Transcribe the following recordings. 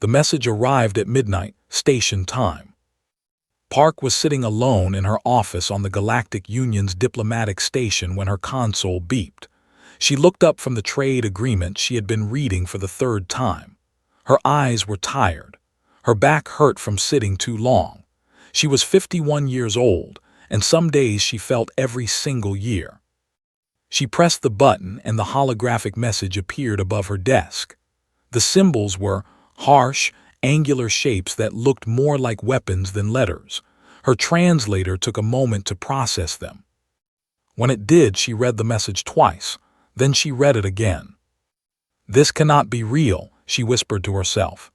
The message arrived at midnight, station time. Park was sitting alone in her office on the Galactic Union's diplomatic station when her console beeped. She looked up from the trade agreement she had been reading for the third time. Her eyes were tired. Her back hurt from sitting too long. She was 51 years old, and some days she felt every single year. She pressed the button and the holographic message appeared above her desk. The symbols were harsh, angular shapes that looked more like weapons than letters. Her translator took a moment to process them. When it did, she read the message twice. Then she read it again. "This cannot be real," she whispered to herself.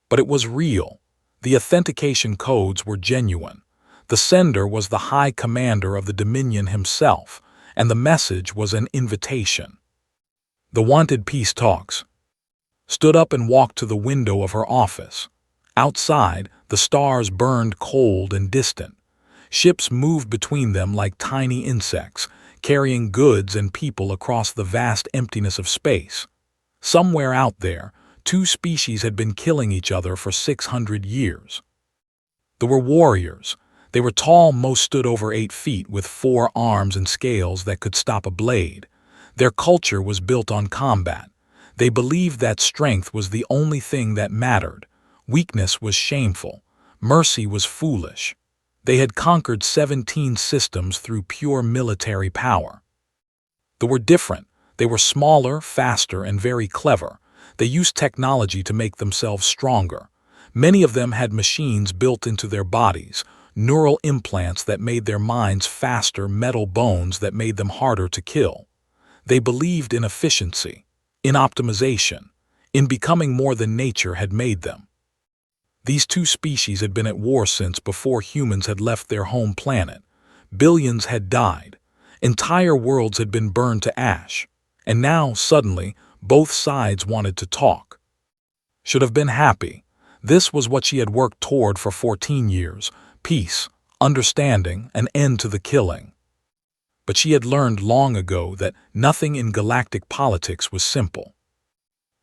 But it was real. The authentication codes were genuine. The sender was the High Commander of the Dominion himself, and the message was an invitation. The wanted peace talks. Stood up and walked to the window of her office. Outside, the stars burned cold and distant. Ships moved between them like tiny insects, carrying goods and people across the vast emptiness of space. Somewhere out there, two species had been killing each other for 600 years. There were warriors. They were tall, most stood over 8 feet with 4 arms and scales that could stop a blade. Their culture was built on combat. They believed that strength was the only thing that mattered. Weakness was shameful. Mercy was foolish. They had conquered 17 systems through pure military power. They were different. They were smaller, faster, and very clever. They used technology to make themselves stronger. Many of them had machines built into their bodies, neural implants that made their minds faster, metal bones that made them harder to kill. They believed in efficiency, in optimization, in becoming more than nature had made them. These two species had been at war since before humans had left their home planet. Billions had died. Entire worlds had been burned to ash. And now, suddenly, both sides wanted to talk. Should have been happy. This was what she had worked toward for 14 years. Peace, understanding, an end to the killing. But she had learned long ago that nothing in galactic politics was simple.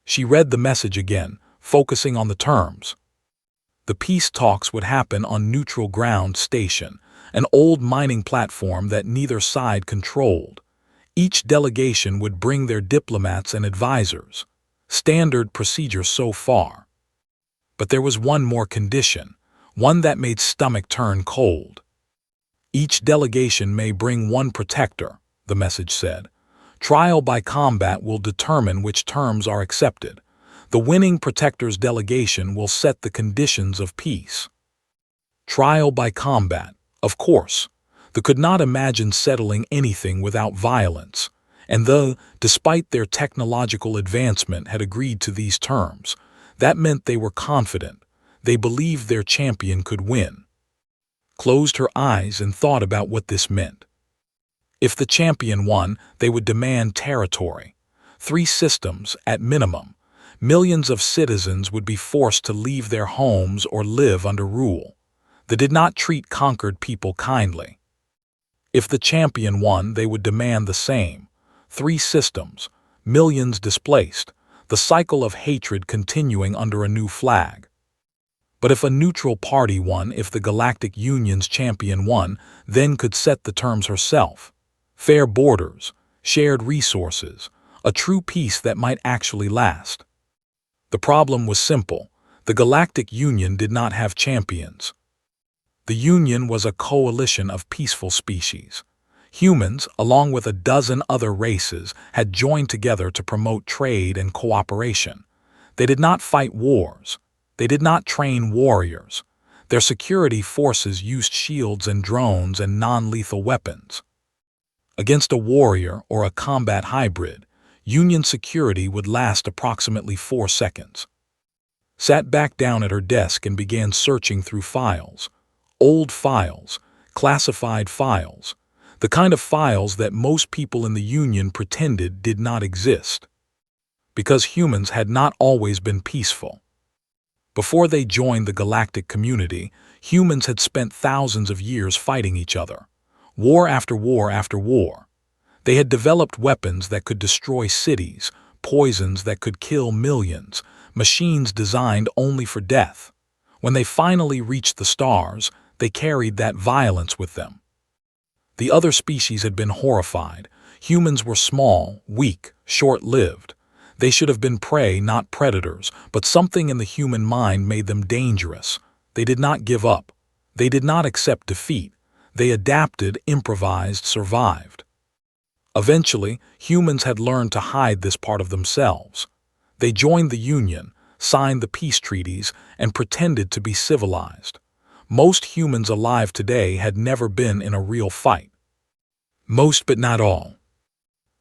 She read the message again, focusing on the terms. The peace talks would happen on Neutral Ground Station, an old mining platform that neither side controlled. Each delegation would bring their diplomats and advisors. Standard procedure so far. But there was one more condition, one that made stomach turn cold. Each delegation may bring one protector, the message said. Trial by combat will determine which terms are accepted. The winning protector's delegation will set the conditions of peace. Trial by combat, of course. They could not imagine settling anything without violence, and despite their technological advancement, had agreed to these terms. That meant they were confident. They believed their champion could win. Closed her eyes and thought about what this meant. If the champion won, they would demand territory. 3 systems, at minimum. Millions of citizens would be forced to leave their homes or live under rule. They did not treat conquered people kindly. If the champion won, they would demand the same. 3 systems, millions displaced, the cycle of hatred continuing under a new flag. But if a neutral party won, if the Galactic Union's champion won, then could set the terms herself. Fair borders, shared resources, a true peace that might actually last. The problem was simple. The Galactic Union did not have champions. The Union was a coalition of peaceful species. Humans, along with a dozen other races, had joined together to promote trade and cooperation. They did not fight wars. They did not train warriors. Their security forces used shields and drones and non-lethal weapons. Against a warrior or a combat hybrid, Union security would last approximately 4 seconds. Sat back down at her desk and began searching through files. Old files, classified files, the kind of files that most people in the Union pretended did not exist. Because humans had not always been peaceful. Before they joined the galactic community, humans had spent thousands of years fighting each other. War after war after war. They had developed weapons that could destroy cities, poisons that could kill millions, machines designed only for death. When they finally reached the stars, they carried that violence with them. The other species had been horrified. Humans were small, weak, short-lived. They should have been prey, not predators, but something in the human mind made them dangerous. They did not give up. They did not accept defeat. They adapted, improvised, survived. Eventually, humans had learned to hide this part of themselves. They joined the Union, signed the peace treaties, and pretended to be civilized. Most humans alive today had never been in a real fight. Most but not all.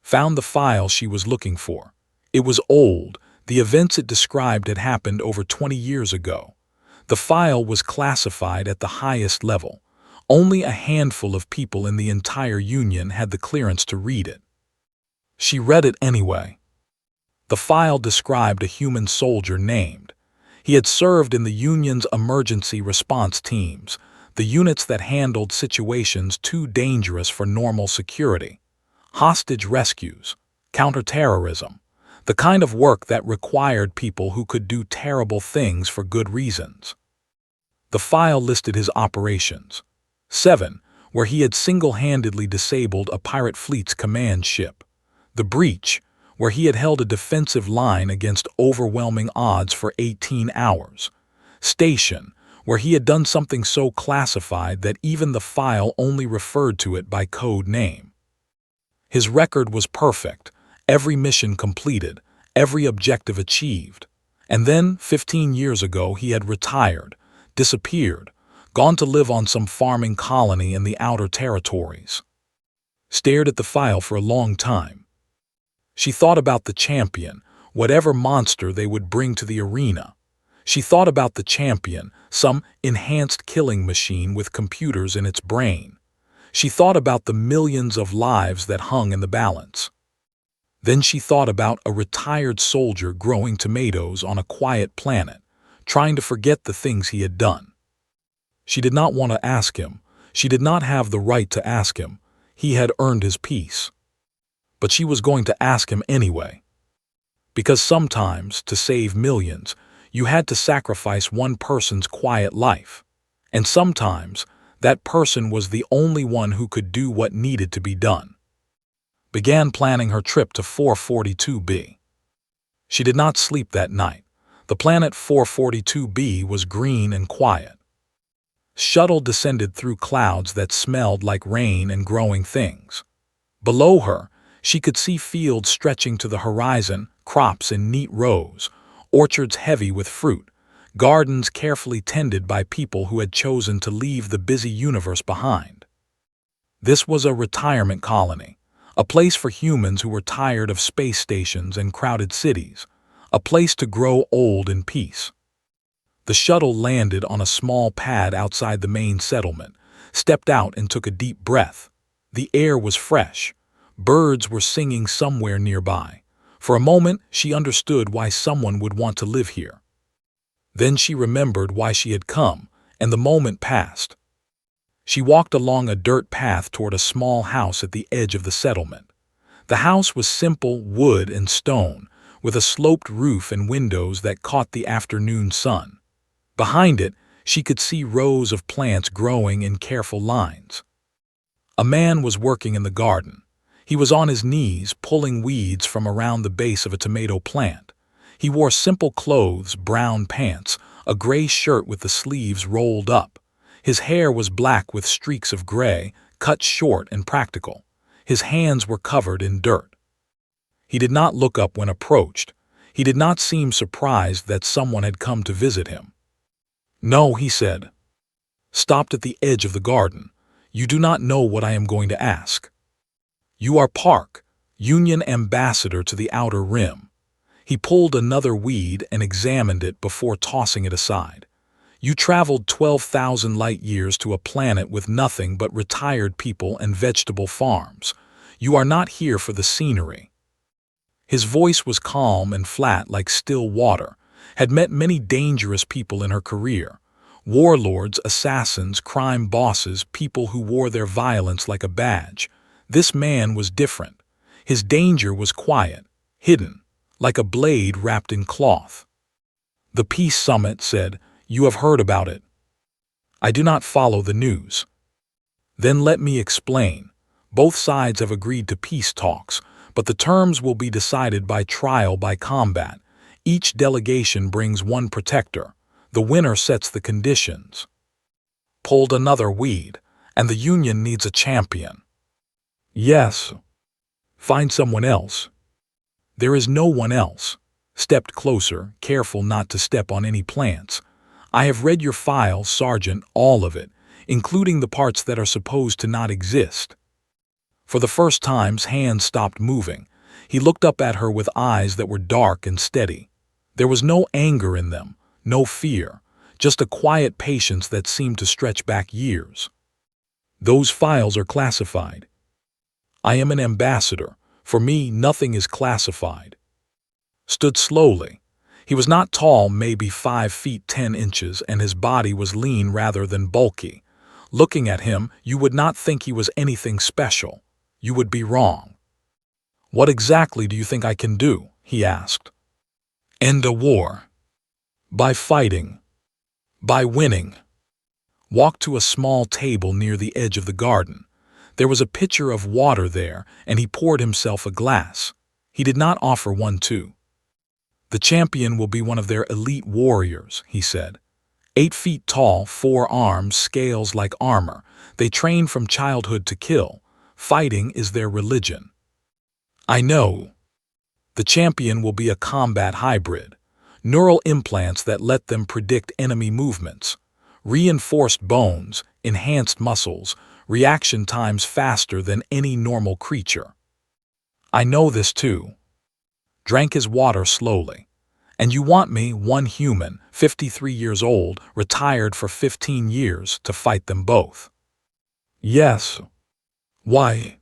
Found the file she was looking for. It was old. The events it described had happened over 20 years ago. The file was classified at the highest level. Only a handful of people in the entire Union had the clearance to read it. She read it anyway. The file described a human soldier named. He had served in the Union's emergency response teams, the units that handled situations too dangerous for normal security. Hostage rescues, counterterrorism, the kind of work that required people who could do terrible things for good reasons. The file listed his operations. 7, where he had single-handedly disabled a pirate fleet's command ship. The Breach, where he had held a defensive line against overwhelming odds for 18 hours. Station, where he had done something so classified that even the file only referred to it by code name. His record was perfect, every mission completed, every objective achieved. And then, 15 years ago, he had retired, disappeared, gone to live on some farming colony in the outer territories. Stared at the file for a long time. She thought about the champion, whatever monster they would bring to the arena. She thought about the champion, some enhanced killing machine with computers in its brain. She thought about the millions of lives that hung in the balance. Then she thought about a retired soldier growing tomatoes on a quiet planet, trying to forget the things he had done. She did not want to ask him. She did not have the right to ask him. He had earned his peace. But she was going to ask him anyway. Because sometimes, to save millions, you had to sacrifice one person's quiet life. And sometimes, that person was the only one who could do what needed to be done. Began planning her trip to 442b. She did not sleep that night. The planet 442b was green and quiet. Shuttle descended through clouds that smelled like rain and growing things. Below her, she could see fields stretching to the horizon, crops in neat rows, orchards heavy with fruit, gardens carefully tended by people who had chosen to leave the busy universe behind. This was a retirement colony, a place for humans who were tired of space stations and crowded cities, a place to grow old in peace. The shuttle landed on a small pad outside the main settlement, stepped out and took a deep breath. The air was fresh. Birds were singing somewhere nearby. For a moment, she understood why someone would want to live here. Then she remembered why she had come, and the moment passed. She walked along a dirt path toward a small house at the edge of the settlement. The house was simple wood and stone, with a sloped roof and windows that caught the afternoon sun. Behind it, she could see rows of plants growing in careful lines. A man was working in the garden. He was on his knees, pulling weeds from around the base of a tomato plant. He wore simple clothes, brown pants, a gray shirt with the sleeves rolled up. His hair was black with streaks of gray, cut short and practical. His hands were covered in dirt. He did not look up when approached. He did not seem surprised that someone had come to visit him. "No," he said. Stopped at the edge of the garden. "You do not know what I am going to ask. You are Park, Union ambassador to the Outer Rim." He pulled another weed and examined it before tossing it aside. "You traveled 12,000 light years to a planet with nothing but retired people and vegetable farms. You are not here for the scenery." His voice was calm and flat like still water. Had met many dangerous people in her career. Warlords, assassins, crime bosses, people who wore their violence like a badge. This man was different. His danger was quiet, hidden, like a blade wrapped in cloth. The Peace Summit said, "You have heard about it." "I do not follow the news." "Then let me explain. Both sides have agreed to peace talks, but the terms will be decided by trial by combat. Each delegation brings one protector. The winner sets the conditions." Pulled another weed, and the Union needs a champion. "Yes." "Find someone else." "There is no one else." Stepped closer, careful not to step on any plants. "I have read your file, Sergeant, all of it, including the parts that are supposed to not exist." For the first time, his hands stopped moving. He looked up at her with eyes that were dark and steady. There was no anger in them, no fear, just a quiet patience that seemed to stretch back years. "Those files are classified." "I am an ambassador. For me, nothing is classified." Stood slowly. He was not tall, maybe 5 feet 10 inches, and his body was lean rather than bulky. Looking at him, you would not think he was anything special. You would be wrong. "What exactly do you think I can do?" he asked. "End a war." "By fighting." "By winning." Walked to a small table near the edge of the garden. There was a pitcher of water there, and he poured himself a glass. He did not offer one too. "The champion will be one of their elite warriors," he said. 8 feet tall, 4 arms, scales like armor. They train from childhood to kill. Fighting is their religion. "I know." "The champion will be a combat hybrid. Neural implants that let them predict enemy movements. Reinforced bones, enhanced muscles, reaction times faster than any normal creature." "I know this too." Drank his water slowly. "And you want me, one human, 53 years old, retired for 15 years, to fight them both?" "Yes." "Why?"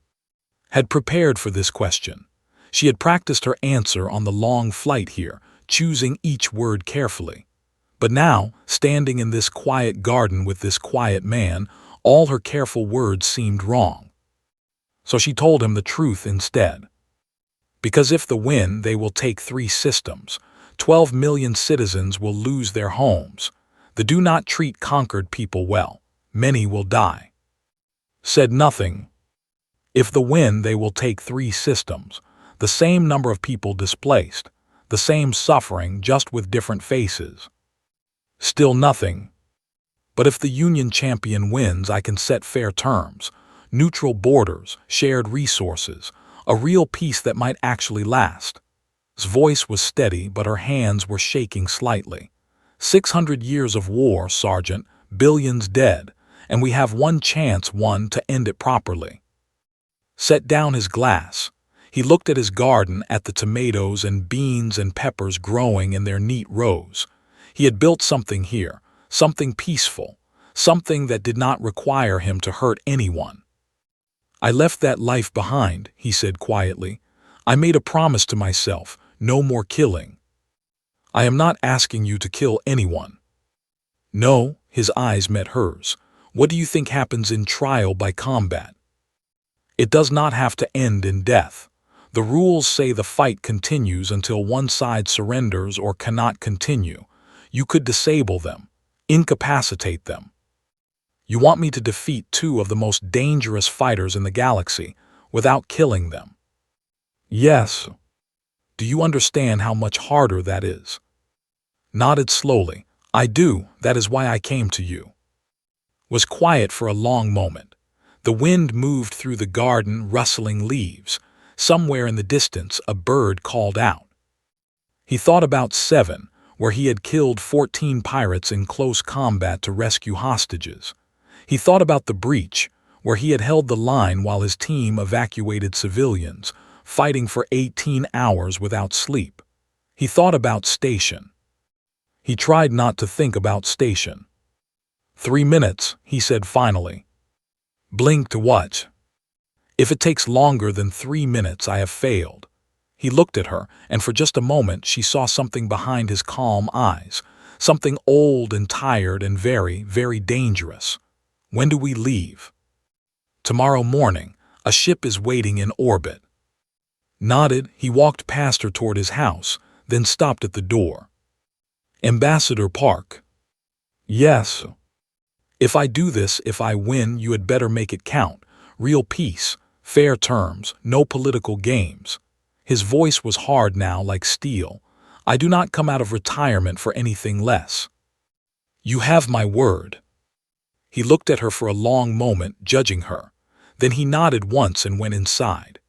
Had prepared for this question. She had practiced her answer on the long flight here, choosing each word carefully. But now, standing in this quiet garden with this quiet man, all her careful words seemed wrong. So she told him the truth instead. "Because if the win, they will take 3 systems. 12 million citizens will lose their homes. They do not treat conquered people well. Many will die." Said nothing. "If the win, they will take 3 systems. The same number of people displaced. The same suffering, just with different faces." Still nothing. "But if the Union champion wins, I can set fair terms. Neutral borders, shared resources, a real peace that might actually last." His voice was steady, but her hands were shaking slightly. 600 years of war, Sergeant, billions dead, and we have one chance, one, to end it properly." Set down his glass. He looked at his garden, at the tomatoes and beans and peppers growing in their neat rows. He had built something here, something peaceful, something that did not require him to hurt anyone. "I left that life behind," he said quietly. "I made a promise to myself, no more killing." "I am not asking you to kill anyone." "No," his eyes met hers. "What do you think happens in trial by combat?" "It does not have to end in death. The rules say the fight continues until one side surrenders or cannot continue. You could disable them, incapacitate them." "You want me to defeat 2 of the most dangerous fighters in the galaxy without killing them?" "Yes." "Do you understand how much harder that is?" Nodded slowly. "I do, that is why I came to you." Was quiet for a long moment. The wind moved through the garden, rustling leaves. Somewhere in the distance, a bird called out. He thought about 7, where he had killed 14 pirates in close combat to rescue hostages. He thought about the breach, where he had held the line while his team evacuated civilians, fighting for 18 hours without sleep. He thought about Station. He tried not to think about Station. 3 minutes, he said finally. Blink to what? "If it takes longer than 3 minutes, I have failed." He looked at her, and for just a moment she saw something behind his calm eyes, something old and tired and very, very dangerous. "When do we leave?" "Tomorrow morning. A ship is waiting in orbit." Nodded, he walked past her toward his house, then stopped at the door. Ambassador Park. Yes. If I do this, if I win, you had better make it count. Real peace, fair terms, no political games. His voice was hard now, like steel. I do not come out of retirement for anything less. You have my word. He looked at her for a long moment, judging her. Then he nodded once and went inside.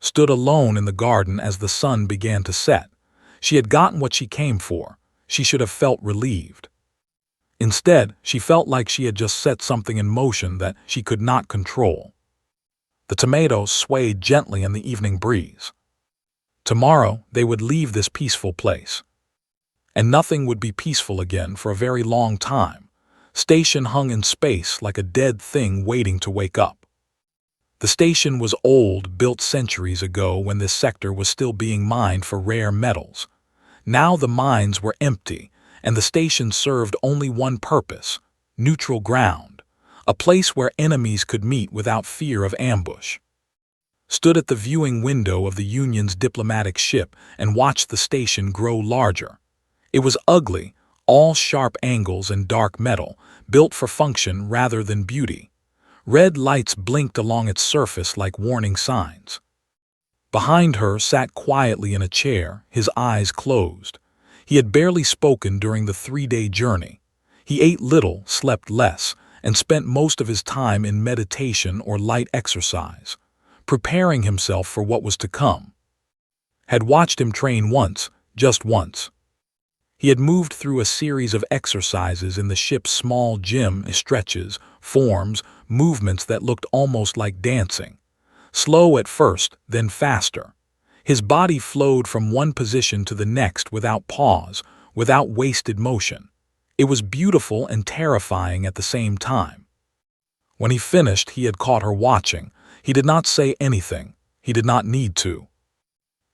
Stood alone in the garden as the sun began to set. She had gotten what she came for. She should have felt relieved. Instead, she felt like she had just set something in motion that she could not control. The tomatoes swayed gently in the evening breeze. Tomorrow, they would leave this peaceful place. And nothing would be peaceful again for a very long time. Station hung in space like a dead thing waiting to wake up. The station was old, built centuries ago when this sector was still being mined for rare metals. Now the mines were empty, and the station served only one purpose: neutral ground, a place where enemies could meet without fear of ambush. Stood at the viewing window of the Union's diplomatic ship and watched the station grow larger. It was ugly, all sharp angles and dark metal, built for function rather than beauty. Red lights blinked along its surface like warning signs. Behind her sat quietly in a chair, his eyes closed. He had barely spoken during the 3-day journey. He ate little, slept less, and spent most of his time in meditation or light exercise, preparing himself for what was to come. Had watched him train once, just once. He had moved through a series of exercises in the ship's small gym, stretches, forms, movements that looked almost like dancing. Slow at first, then faster. His body flowed from one position to the next without pause, without wasted motion. It was beautiful and terrifying at the same time. When he finished, he had caught her watching. He did not say anything. He did not need to.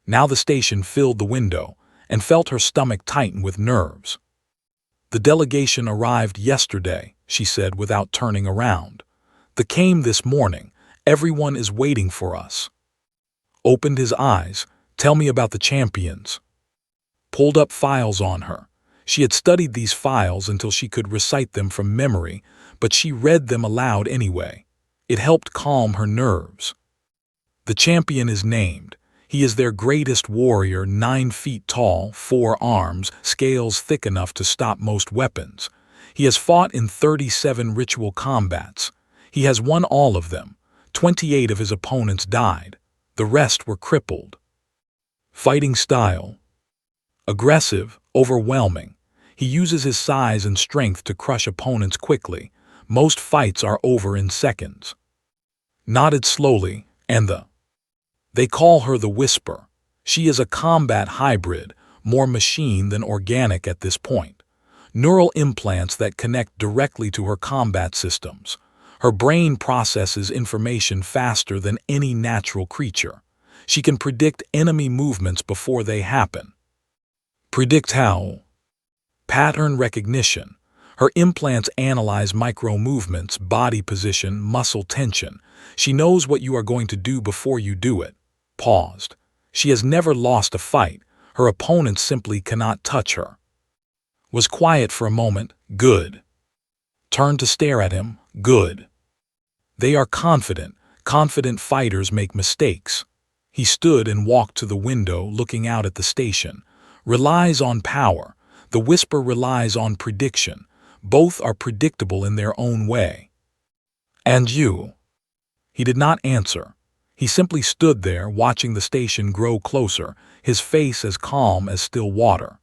Now the station filled the window, and felt her stomach tighten with nerves. The delegation arrived yesterday, she said without turning around. They came this morning. Everyone is waiting for us. Opened his eyes. Tell me about the champions. Pulled up files on her. She had studied these files until she could recite them from memory, but she read them aloud anyway. It helped calm her nerves. The champion is named. He is their greatest warrior, 9 feet tall, 4 arms, scales thick enough to stop most weapons. He has fought in 37 ritual combats. He has won all of them. 28 of his opponents died. The rest were crippled. Fighting style: aggressive, overwhelming. He uses his size and strength to crush opponents quickly. Most fights are over in seconds. Nodded slowly, and They call her the Whisper. She is a combat hybrid, more machine than organic at this point. Neural implants that connect directly to her combat systems. Her brain processes information faster than any natural creature. She can predict enemy movements before they happen. Predict how? Pattern recognition. Her implants analyze micro-movements, body position, muscle tension. She knows what you are going to do before you do it. Paused. She has never lost a fight. Her opponents simply cannot touch her. Was quiet for a moment. Good. Turned to stare at him. Good. They are confident. Confident fighters make mistakes. He stood and walked to the window, looking out at the station. Relies on power. The Whisper relies on prediction. Both are predictable in their own way. And you? He did not answer. He simply stood there, watching the station grow closer, his face as calm as still water.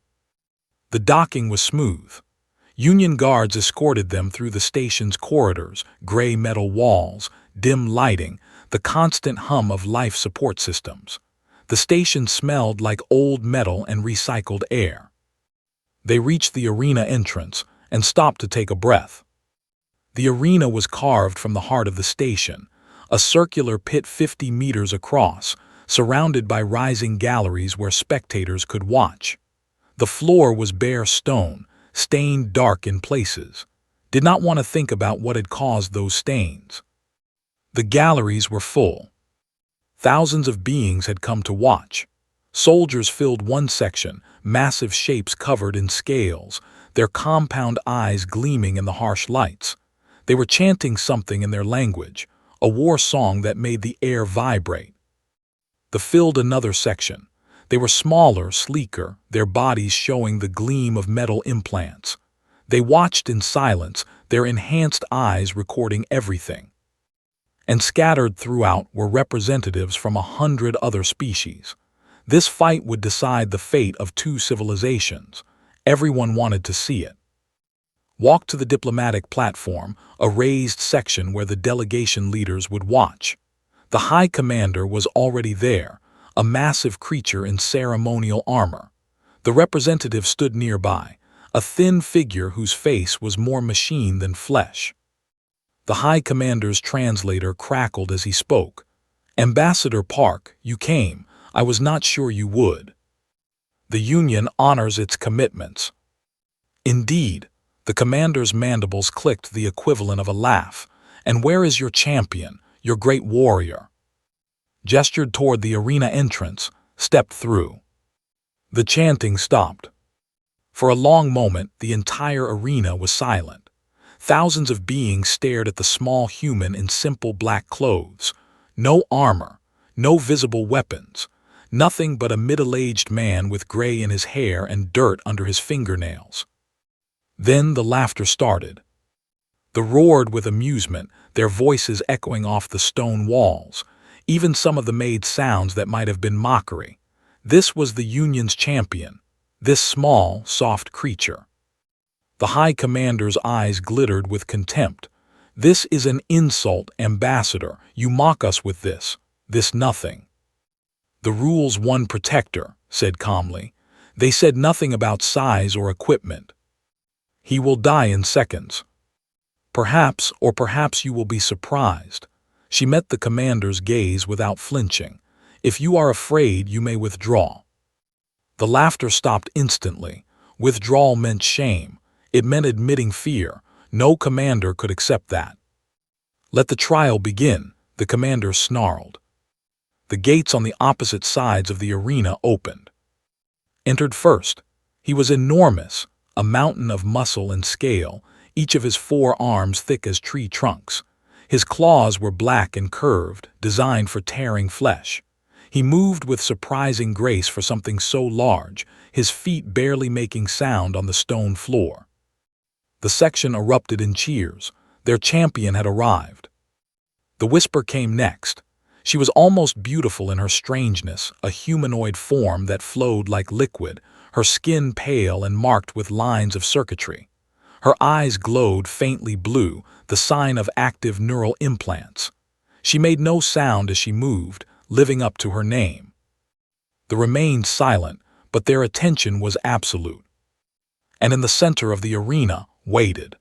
The docking was smooth. Union guards escorted them through the station's corridors, gray metal walls, dim lighting, the constant hum of life support systems. The station smelled like old metal and recycled air. They reached the arena entrance and stopped to take a breath. The arena was carved from the heart of the station, a circular pit 50 meters across, surrounded by rising galleries where spectators could watch. The floor was bare stone, stained dark in places. Did not want to think about what had caused those stains. The galleries were full. Thousands of beings had come to watch. Soldiers filled one section, massive shapes covered in scales, their compound eyes gleaming in the harsh lights. They were chanting something in their language, a war song that made the air vibrate. They filled another section. They were smaller, sleeker, their bodies showing the gleam of metal implants. They watched in silence, their enhanced eyes recording everything. And scattered throughout were representatives from 100 other species. This fight would decide the fate of 2 civilizations. Everyone wanted to see it. Walk to the diplomatic platform, a raised section where the delegation leaders would watch. The High Commander was already there, a massive creature in ceremonial armor. The representative stood nearby, a thin figure whose face was more machine than flesh. The High Commander's translator crackled as he spoke. "Ambassador Park, you came. I was not sure you would. The Union honors its commitments." Indeed, the commander's mandibles clicked the equivalent of a laugh. "And where is your champion, your great warrior?" Gestured toward the arena entrance, stepped through. The chanting stopped. For a long moment, the entire arena was silent. Thousands of beings stared at the small human in simple black clothes. No armor, no visible weapons. Nothing but a middle-aged man with gray in his hair and dirt under his fingernails. Then the laughter started. They roared with amusement, their voices echoing off the stone walls. Even some of them made sounds that might have been mockery. This was the Union's champion, this small, soft creature. The High Commander's eyes glittered with contempt. "This is an insult, Ambassador. You mock us with this nothing." "The rules one protector," said calmly. "They said nothing about size or equipment. He will die in seconds. Perhaps, or perhaps you will be surprised." She met the commander's gaze without flinching. "If you are afraid, you may withdraw." The laughter stopped instantly. Withdrawal meant shame. It meant admitting fear. No commander could accept that. "Let the trial begin," the commander snarled. The gates on the opposite sides of the arena opened. Entered first. He was enormous, a mountain of muscle and scale, each of his 4 arms thick as tree trunks. His claws were black and curved, designed for tearing flesh. He moved with surprising grace for something so large, his feet barely making sound on the stone floor. The section erupted in cheers. Their champion had arrived. The whisper came next. She was almost beautiful in her strangeness, a humanoid form that flowed like liquid, her skin pale and marked with lines of circuitry. Her eyes glowed faintly blue, the sign of active neural implants. She made no sound as she moved, living up to her name. They remained silent, but their attention was absolute. And in the center of the arena, waited.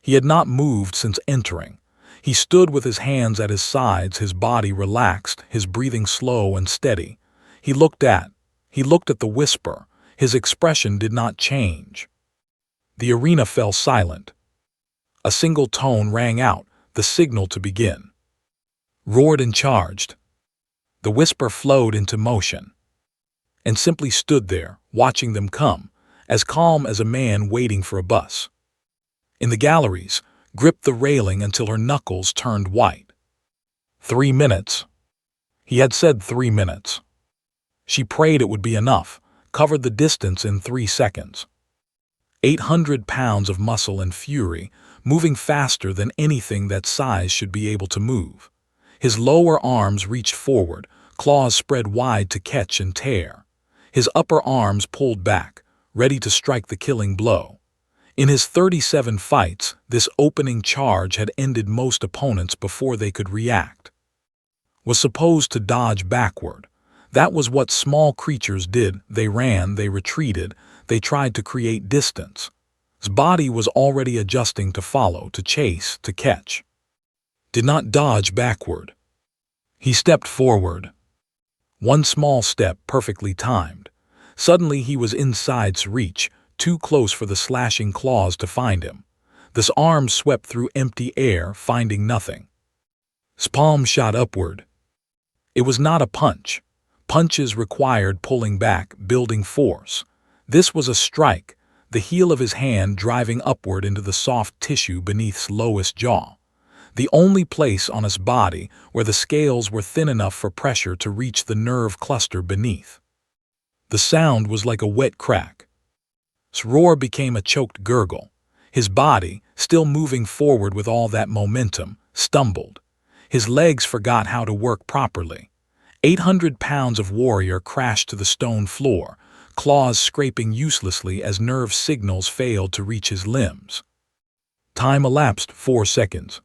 He had not moved since entering. He stood with his hands at his sides, his body relaxed, his breathing slow and steady. He looked at the whisper. His expression did not change. The arena fell silent. A single tone rang out, the signal to begin. Roared and charged. The whisper flowed into motion. And simply stood there, watching them come, as calm as a man waiting for a bus. In the galleries, gripped the railing until her knuckles turned white. 3 minutes. He had said 3 minutes. She prayed it would be enough, covered the distance in 3 seconds. 800 pounds of muscle and fury, moving faster than anything that size should be able to move. His lower arms reached forward, claws spread wide to catch and tear. His upper arms pulled back, ready to strike the killing blow. In his 37 fights, this opening charge had ended most opponents before they could react. Was supposed to dodge backward. That was what small creatures did. They ran, they retreated, they tried to create distance. His body was already adjusting to follow, to chase, to catch. Did not dodge backward. He stepped forward. One small step, perfectly timed. Suddenly he was inside's reach, too close for the slashing claws to find him. This arm swept through empty air, finding nothing. His palm shot upward. It was not a punch, Punches required pulling back, building force. This was a strike, the heel of his hand driving upward into the soft tissue beneath's lowest jaw, the only place on his body where the scales were thin enough for pressure to reach the nerve cluster beneath. The sound was like a wet crack. His roar became a choked gurgle. His body, still moving forward with all that momentum, stumbled. His legs forgot how to work properly. 800 pounds of warrior crashed to the stone floor, claws scraping uselessly as nerve signals failed to reach his limbs. Time elapsed 4 seconds.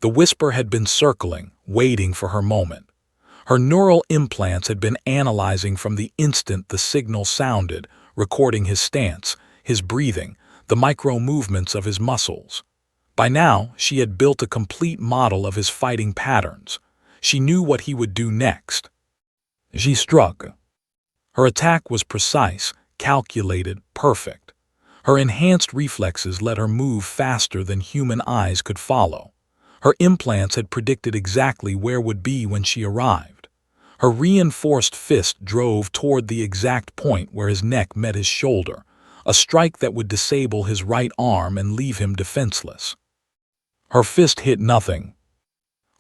The whisper had been circling, waiting for her moment. Her neural implants had been analyzing from the instant the signal sounded, recording his stance, his breathing, the micro-movements of his muscles. By now, she had built a complete model of his fighting patterns. She knew what he would do next. She struck. Her attack was precise, calculated, perfect. Her enhanced reflexes let her move faster than human eyes could follow. Her implants had predicted exactly where would be when she arrived. Her reinforced fist drove toward the exact point where his neck met his shoulder, a strike that would disable his right arm and leave him defenseless. Her fist hit nothing.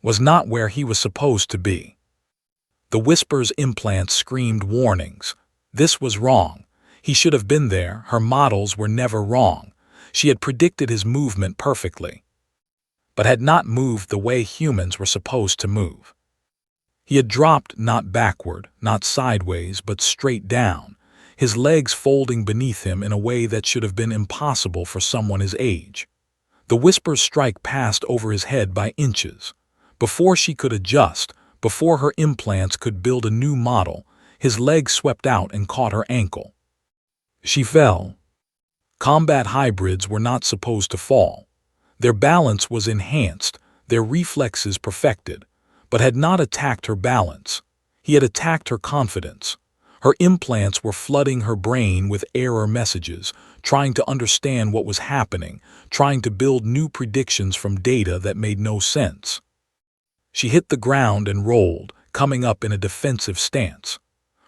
Was not where he was supposed to be. The whisper's implants screamed warnings. This was wrong. He should have been there. Her models were never wrong. She had predicted his movement perfectly, but had not moved the way humans were supposed to move. He had dropped not backward, not sideways, but straight down, his legs folding beneath him in a way that should have been impossible for someone his age. The whisper's strike passed over his head by inches. Before she could adjust, before her implants could build a new model, his leg swept out and caught her ankle. She fell. Combat hybrids were not supposed to fall. Their balance was enhanced, their reflexes perfected, but had not attacked her balance. He had attacked her confidence. Her implants were flooding her brain with error messages, trying to understand what was happening, trying to build new predictions from data that made no sense. She hit the ground and rolled, coming up in a defensive stance.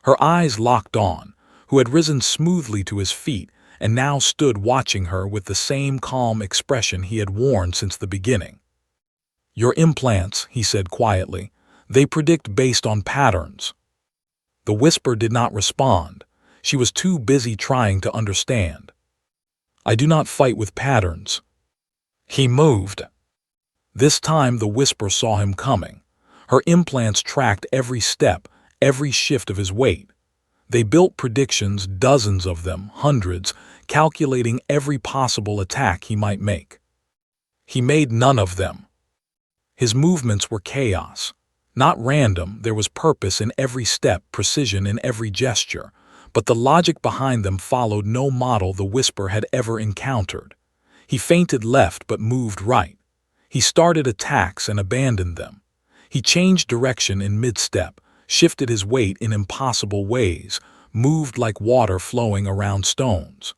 Her eyes locked on, who had risen smoothly to his feet and now stood watching her with the same calm expression he had worn since the beginning. "Your implants," he said quietly, "they predict based on patterns." The whisper did not respond. She was too busy trying to understand. "I do not fight with patterns." He moved. This time the whisper saw him coming. Her implants tracked every step, every shift of his weight. They built predictions, dozens of them, hundreds, calculating every possible attack he might make. He made none of them. His movements were chaos. Not random, there was purpose in every step, precision in every gesture, but the logic behind them followed no model the whisper had ever encountered. He feinted left but moved right. He started attacks and abandoned them. He changed direction in mid-step, shifted his weight in impossible ways, moved like water flowing around stones.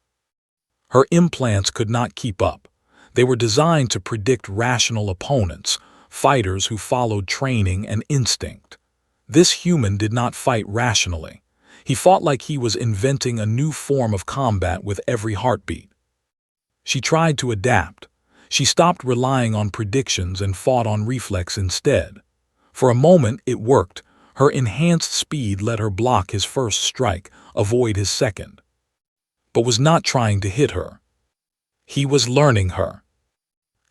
Her implants could not keep up. They were designed to predict rational opponents, fighters who followed training and instinct. This human did not fight rationally. He fought like he was inventing a new form of combat with every heartbeat. She tried to adapt. She stopped relying on predictions and fought on reflex instead. For a moment it worked. Her enhanced speed let her block his first strike, avoid his second. But was not trying to hit her. He was learning her.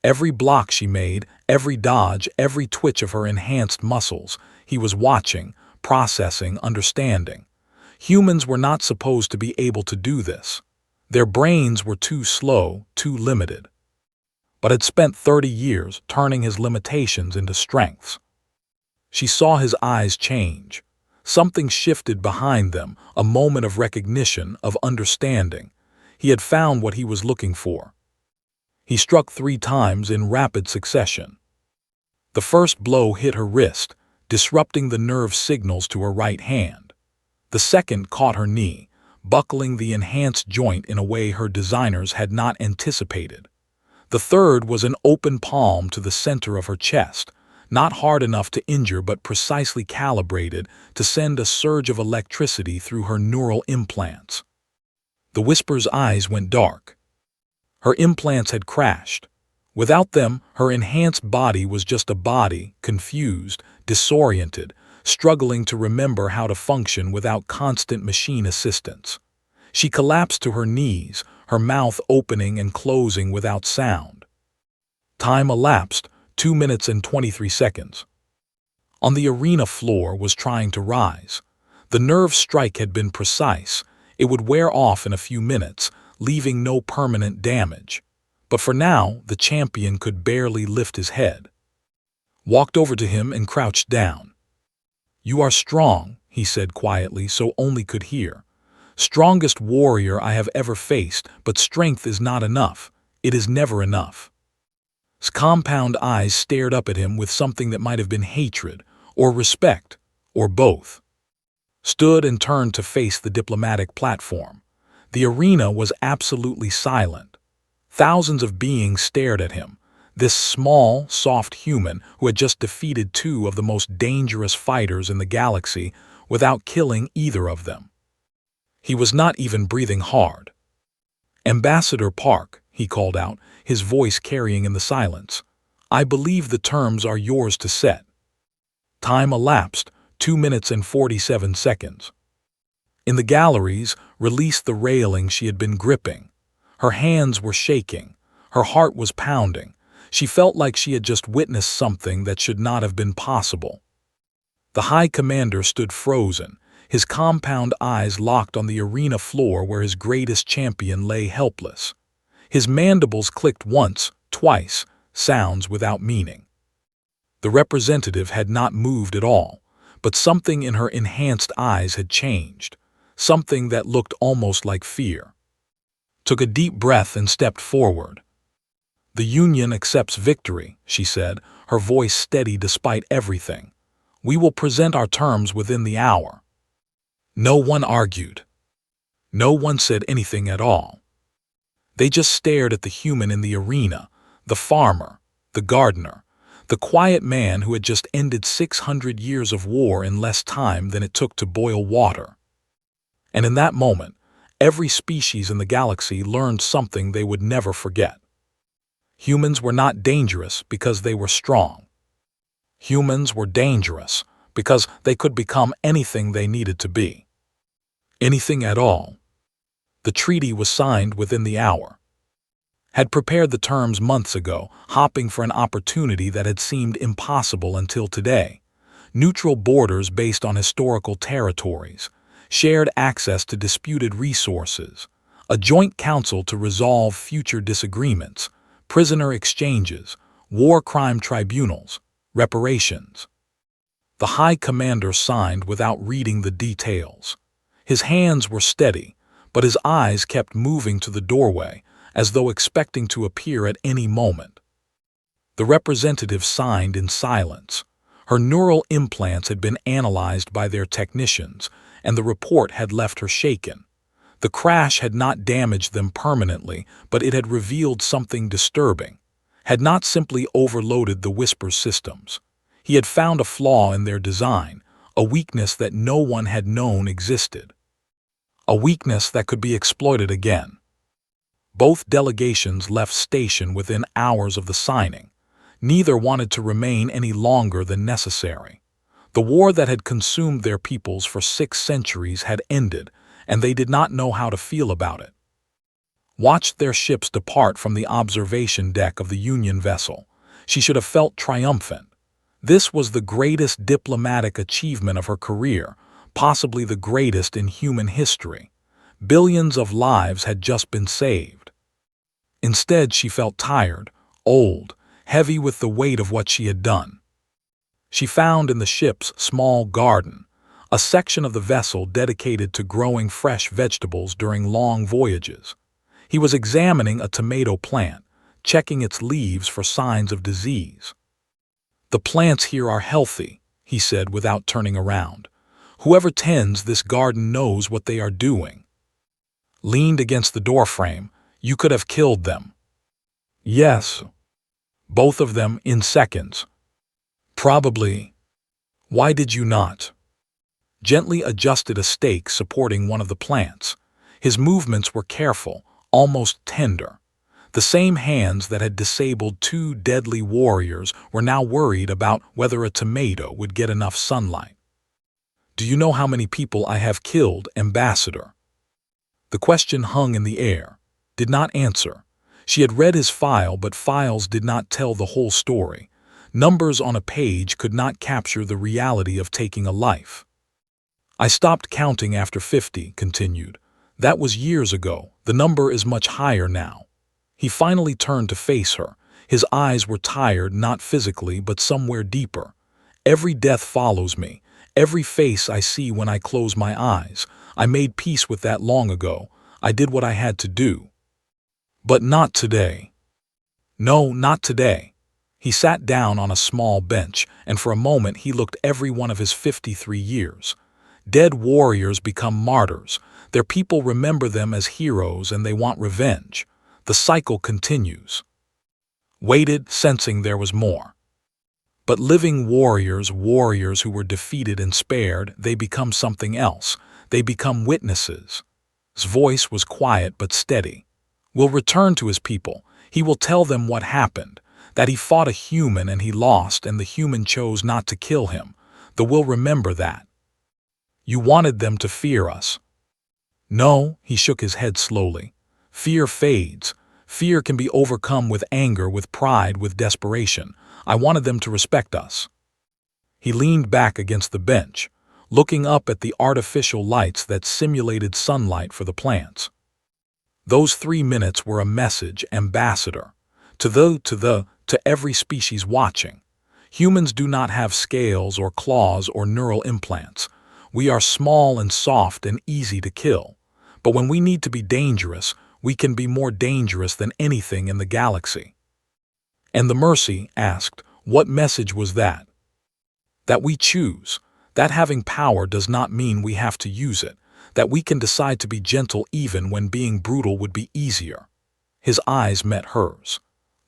Every block she made, every dodge, every twitch of her enhanced muscles, he was watching, processing, understanding. Humans were not supposed to be able to do this. Their brains were too slow, too limited. But had spent 30 years turning his limitations into strengths. She saw his eyes change. Something shifted behind them, a moment of recognition, of understanding. He had found what he was looking for. He struck 3 times in rapid succession. The first blow hit her wrist, disrupting the nerve signals to her right hand. The second caught her knee, buckling the enhanced joint in a way her designers had not anticipated. The third was an open palm to the center of her chest, not hard enough to injure but precisely calibrated to send a surge of electricity through her neural implants. The Whisper's eyes went dark. Her implants had crashed. Without them, her enhanced body was just a body, confused, disoriented, struggling to remember how to function without constant machine assistance. She collapsed to her knees, her mouth opening and closing without sound. Time elapsed, 2 minutes and 23 seconds. On the arena floor was trying to rise. The nerve strike had been precise. It would wear off in a few minutes, leaving no permanent damage. But for now, the champion could barely lift his head. Walked over to him and crouched down. "You are strong," he said quietly so only could hear. "Strongest warrior I have ever faced, but strength is not enough. It is never enough." His compound eyes stared up at him with something that might have been hatred, or respect, or both. Stood and turned to face the diplomatic platform. The arena was absolutely silent. Thousands of beings stared at him, this small, soft human who had just defeated two of the most dangerous fighters in the galaxy without killing either of them. He was not even breathing hard. "Ambassador Park," he called out, his voice carrying in the silence, "I believe the terms are yours to set." Time elapsed, 2 minutes and 47 seconds. In the galleries, released the railing she had been gripping. Her hands were shaking. Her heart was pounding. She felt like she had just witnessed something that should not have been possible. The High Commander stood frozen, his compound eyes locked on the arena floor where his greatest champion lay helpless. His mandibles clicked once, twice, sounds without meaning. The representative had not moved at all, but something in her enhanced eyes had changed, something that looked almost like fear. Took a deep breath and stepped forward. "The Union accepts victory," she said, her voice steady despite everything. "We will present our terms within the hour." No one argued. No one said anything at all. They just stared at the human in the arena, the farmer, the gardener, the quiet man who had just ended 600 years of war in less time than it took to boil water. And in that moment, every species in the galaxy learned something they would never forget. Humans were not dangerous because they were strong. Humans were dangerous because they could become anything they needed to be. Anything at all. The treaty was signed within the hour. Had prepared the terms months ago, hopping for an opportunity that had seemed impossible until today. Neutral borders based on historical territories, shared access to disputed resources, a joint council to resolve future disagreements, prisoner exchanges, war crime tribunals, reparations. The High Commander signed without reading the details. His hands were steady, but his eyes kept moving to the doorway, as though expecting to appear at any moment. The representative signed in silence. Her neural implants had been analyzed by their technicians, and the report had left her shaken. The crash had not damaged them permanently, but it had revealed something disturbing. Had not simply overloaded the Whisper systems. He had found a flaw in their design, a weakness that no one had known existed. A weakness that could be exploited again. Both delegations left station within hours of the signing. Neither wanted to remain any longer than necessary. The war that had consumed their peoples for 6 centuries had ended, and they did not know how to feel about it. Watched their ships depart from the observation deck of the Union vessel. She should have felt triumphant. This was the greatest diplomatic achievement of her career, possibly the greatest in human history. Billions of lives had just been saved. Instead, she felt tired, old, heavy with the weight of what she had done. She found in the ship's small garden, a section of the vessel dedicated to growing fresh vegetables during long voyages. He was examining a tomato plant, checking its leaves for signs of disease. "The plants here are healthy," he said without turning around. "Whoever tends this garden knows what they are doing." Leaned against the doorframe, "You could have killed them." "Yes." "Both of them in seconds." Probably. Why did you not? Gently adjusted a stake supporting one of the plants. His movements were careful, almost tender. The same hands that had disabled two deadly warriors were now worried about whether a tomato would get enough sunlight. Do you know how many people I have killed, Ambassador? The question hung in the air. Did not answer. She had read his file, but files did not tell the whole story. Numbers on a page could not capture the reality of taking a life. I stopped counting after 50, continued. That was years ago. The number is much higher now. He finally turned to face her. His eyes were tired, not physically, but somewhere deeper. Every death follows me. Every face I see when I close my eyes. I made peace with that long ago. I did what I had to do. But not today. No, not today. He sat down on a small bench, and for a moment he looked every one of his 53 years. Dead warriors become martyrs. Their people remember them as heroes and they want revenge. The cycle continues. Waited, sensing there was more. But living warriors, warriors who were defeated and spared, they become something else. They become witnesses. His voice was quiet but steady. Will return to his people. He will tell them what happened, that he fought a human and he lost and the human chose not to kill him. The will remember that. You wanted them to fear us. No, he shook his head slowly. Fear fades. Fear can be overcome with anger, with pride, with desperation. I wanted them to respect us. He leaned back against the bench, looking up at the artificial lights that simulated sunlight for the plants. Those 3 minutes were a message, Ambassador, to every species watching. Humans do not have scales or claws or neural implants. We are small and soft and easy to kill. But when we need to be dangerous, we can be more dangerous than anything in the galaxy. And the Mercy asked, what message was that? That we choose. That having power does not mean we have to use it. That we can decide to be gentle even when being brutal would be easier. His eyes met hers.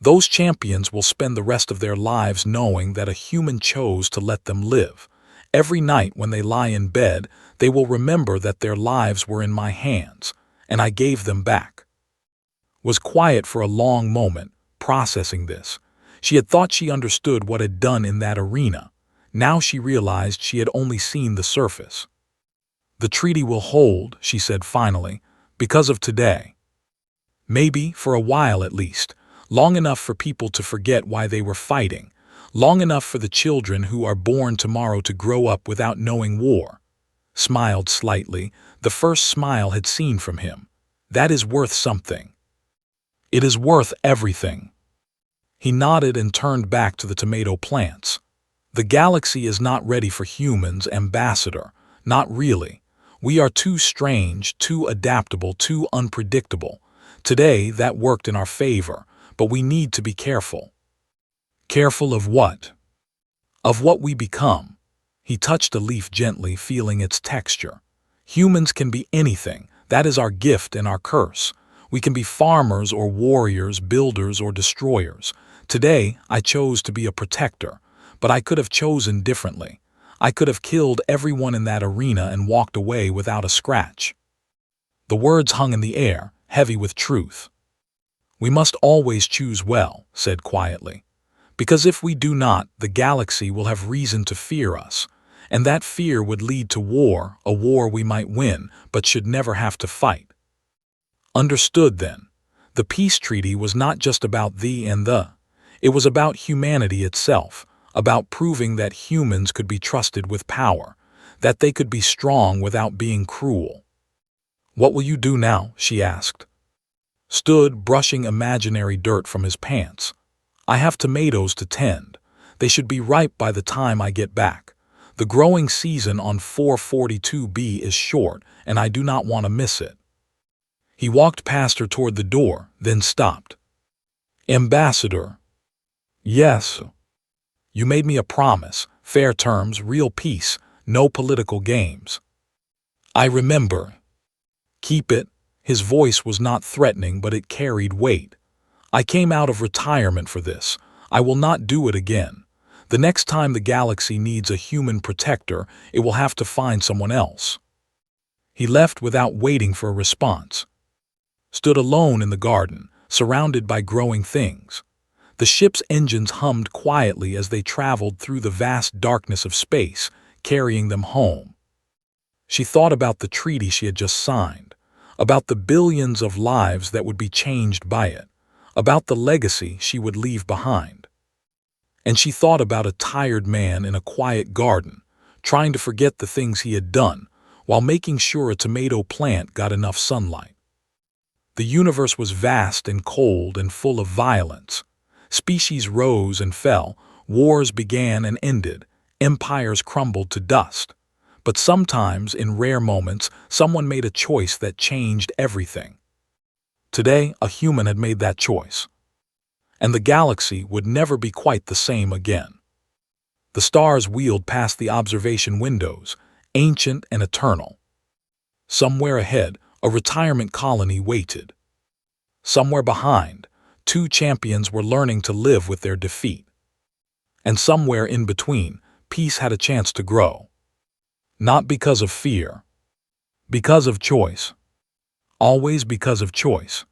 Those champions will spend the rest of their lives knowing that a human chose to let them live. Every night when they lie in bed, they will remember that their lives were in my hands, and I gave them back. Was quiet for a long moment, processing this. She had thought she understood what had done in that arena. Now she realized she had only seen the surface. The treaty will hold, she said finally, because of today. Maybe, for a while at least, long enough for people to forget why they were fighting, long enough for the children who are born tomorrow to grow up without knowing war. Smiled slightly, the first smile had seen from him. That is worth something. It is worth everything. He nodded and turned back to the tomato plants. The galaxy is not ready for humans, Ambassador. Not really. We are too strange, too adaptable, too unpredictable. Today, that worked in our favor, but we need to be careful. Careful of what? Of what we become. He touched a leaf gently, feeling its texture. Humans can be anything. That is our gift and our curse. We can be farmers or warriors, builders or destroyers. Today, I chose to be a protector, but I could have chosen differently. I could have killed everyone in that arena and walked away without a scratch. The words hung in the air, heavy with truth. We must always choose well, said quietly. Because if we do not, the galaxy will have reason to fear us, and that fear would lead to war, a war we might win, but should never have to fight. Understood then. The peace treaty was not just about thee and the. It was about humanity itself, about proving that humans could be trusted with power, that they could be strong without being cruel. What will you do now? She asked. Stood, brushing imaginary dirt from his pants. I have tomatoes to tend. They should be ripe by the time I get back. The growing season on 442B is short, and I do not want to miss it. He walked past her toward the door, then stopped. Ambassador. Yes. You made me a promise, fair terms, real peace, no political games. I remember. Keep it. His voice was not threatening, but it carried weight. I came out of retirement for this. I will not do it again. The next time the galaxy needs a human protector, it will have to find someone else. He left without waiting for a response. Stood alone in the garden, surrounded by growing things. The ship's engines hummed quietly as they traveled through the vast darkness of space, carrying them home. She thought about the treaty she had just signed, about the billions of lives that would be changed by it, about the legacy she would leave behind. And she thought about a tired man in a quiet garden, trying to forget the things he had done, while making sure a tomato plant got enough sunlight. The universe was vast and cold and full of violence. Species rose and fell, wars began and ended, empires crumbled to dust. But sometimes, in rare moments, someone made a choice that changed everything. Today, a human had made that choice. And the galaxy would never be quite the same again. The stars wheeled past the observation windows, ancient and eternal. Somewhere ahead, a retirement colony waited. Somewhere behind, two champions were learning to live with their defeat. And somewhere in between, peace had a chance to grow. Not because of fear, because of choice. Always because of choice.